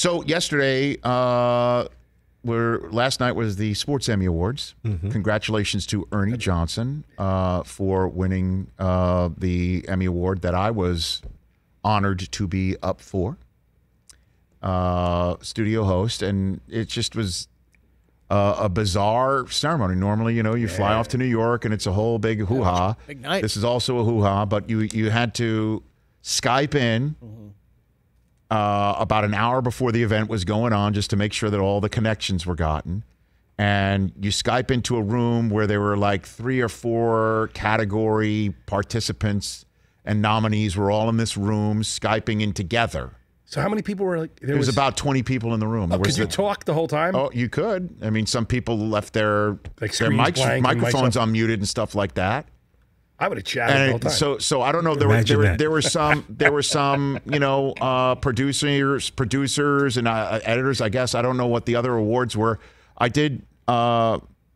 So yesterday, last night was the Sports Emmy Awards. Mm-hmm. Congratulations to Ernie Johnson for winning the Emmy Award that I was honored to be up for. Studio host, and it just was a bizarre ceremony. Normally, you fly off to New York and it's a whole big hoo-ha. Big night. This is also a hoo-ha, but you had to Skype in about an hour before the event was going on just to make sure that all the connections were gotten. And you Skype into a room where there were like 3 or 4 category participants and nominees were all in this room Skyping in together. So how many people were like? There was about 20 people in the room. Could you talk the whole time? Oh, you could. I mean, some people left their microphones unmuted and stuff like that. I would have chatted the whole time. So I don't know. There were some producers and editors. I guess I don't know what the other awards were. I did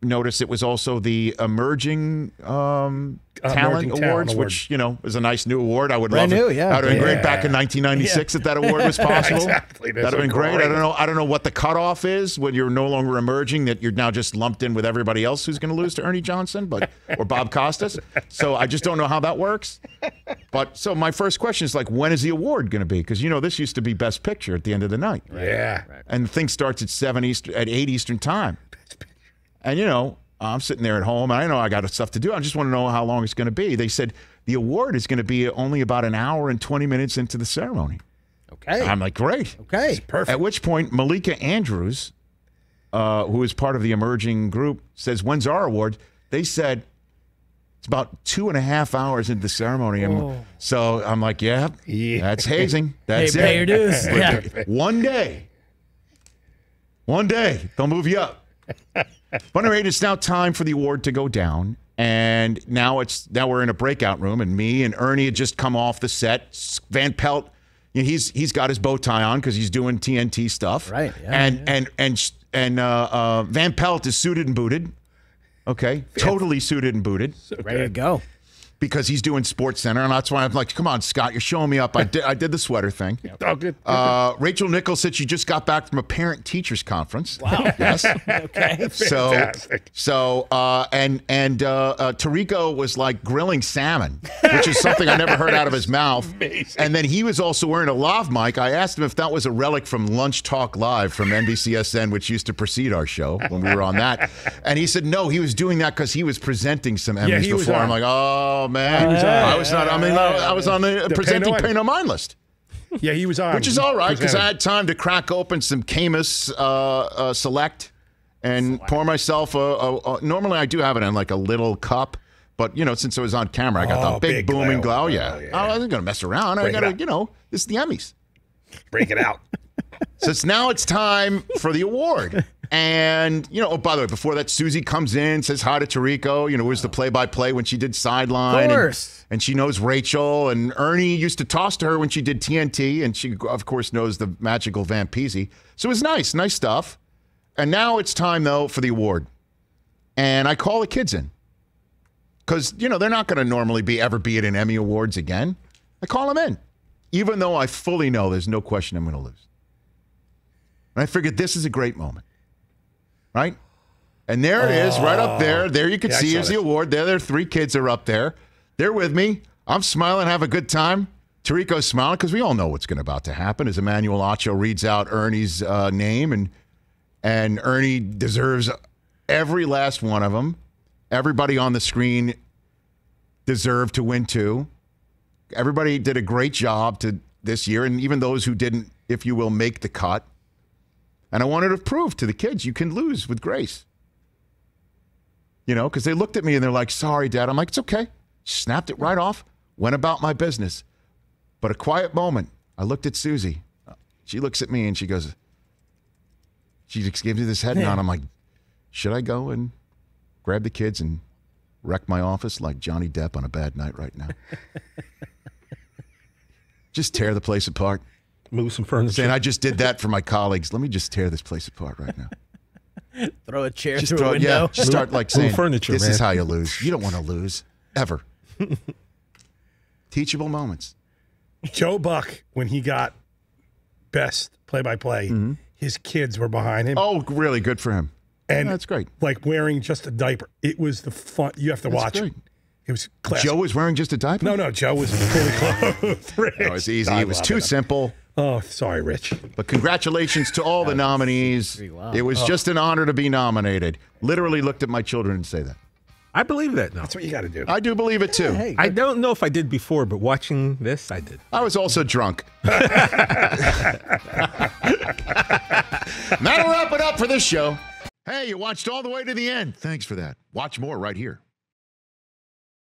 notice it was also the Emerging Talent Awards, which is a nice new award. I would love it. That would have been great back in 1996 if that award was possible. Exactly. That would have been great. I don't know what the cutoff is when you're no longer emerging, that you're now just lumped in with everybody else who's going to lose to Ernie Johnson, or Bob Costas. So I just don't know how that works. But so my first question is when is the award going to be? Because this used to be Best Picture at the end of the night. Yeah. And the thing starts at 8 Eastern time. And I'm sitting there at home, and I know I got stuff to do. I just want to know how long it's going to be. They said the award is going to be only about an hour and 20 minutes into the ceremony. Okay. I'm like, great. Okay. Perfect. At which point, Malika Andrews, who is part of the emerging group, says, when's our award? They said it's about 2.5 hours into the ceremony. And so I'm like, yeah, that's hazing. That's it. Pay your dues. Yeah. One day, they'll move you up. But anyway, it's now time for the award to go down, and now we're in a breakout room, and me and Ernie had just come off the set. Van Pelt, he's got his bow tie on because he's doing TNT stuff, right? Yeah, and Van Pelt is suited and booted, okay, totally suited and booted, ready to go. Because he's doing Sports Center, and that's why I'm like, come on, Scott, you're showing me up. I did the sweater thing. Oh, good. Rachel Nichols said she just got back from a parent-teachers conference. Wow. Yes. Okay. Fantastic. And Tarico was like grilling salmon, which is something I never heard out of his mouth. Amazing. And then he was also wearing a lav mic. I asked him if that was a relic from Lunch Talk Live from NBCSN, which used to precede our show when we were on that. And he said, no, he was doing that because he was presenting some Emmys before. I'm like, oh, man. I was not. I mean, I was on the presenting Pay No Mind list. Yeah, he was on. Which is all right because I had time to crack open some Camus Select and pour myself normally I do have it in like a little cup, but since it was on camera, I got the big booming glow. Yeah. I wasn't going to mess around. I got to, this is the Emmys. Break it out. So now it's time for the award. And, by the way, before that, Susie comes in, says hi to Tarico, was the play-by-play when she did Sideline. Of course. And she knows Rachel. And Ernie used to toss to her when she did TNT. And she, of course, knows the magical Van Peasy. So it was nice stuff. And now it's time, though, for the award. And I call the kids in. Because, they're not going to normally ever be at an Emmy Awards again. I call them in. Even though I fully know there's no question I'm going to lose. And I figured this is a great moment. Right? And there it is, right up there. There you can see is the award. Their 3 kids are up there. They're with me. I'm smiling, have a good time. Tarico's smiling because we all know what's about to happen as Emmanuel Acho reads out Ernie's name. And Ernie deserves every last one of them. Everybody on the screen deserved to win too. Everybody did a great job this year. And even those who didn't, if you will, make the cut. And I wanted to prove to the kids, you can lose with grace. Because they looked at me and they're like, sorry, Dad. I'm like, it's okay. Snapped it right off, went about my business. But a quiet moment, I looked at Susie. She looks at me and she goes, she just gives me this head nod. I'm like, should I go and grab the kids and wreck my office like Johnny Depp on a bad night right now? Just tear the place apart. Move some furniture. Saying I just did that for my colleagues. Let me just tear this place apart right now. Throw a chair through a window. Yeah, just start saying, furniture, this man. is how you lose. You don't want to lose, ever. Teachable moments. Joe Buck, when he got Best play-by-play. His kids were behind him. Oh, really good for him. And that's great. Like wearing just a diaper. It was the fun. You have to watch great. it. It was classic. Joe was wearing just a diaper? No, Joe was fully clothed. Rich. No, it was easy. It was too simple. Oh, sorry, Rich. But congratulations to all the nominees. Wow. It was just an honor to be nominated. Literally looked at my children and say that. I believe that now. That's what you got to do. I do believe it too. Hey, I don't know if I did before, but watching this, I did. I was also drunk. That'll wrap it up for this show. Hey, you watched all the way to the end. Thanks for that. Watch more right here.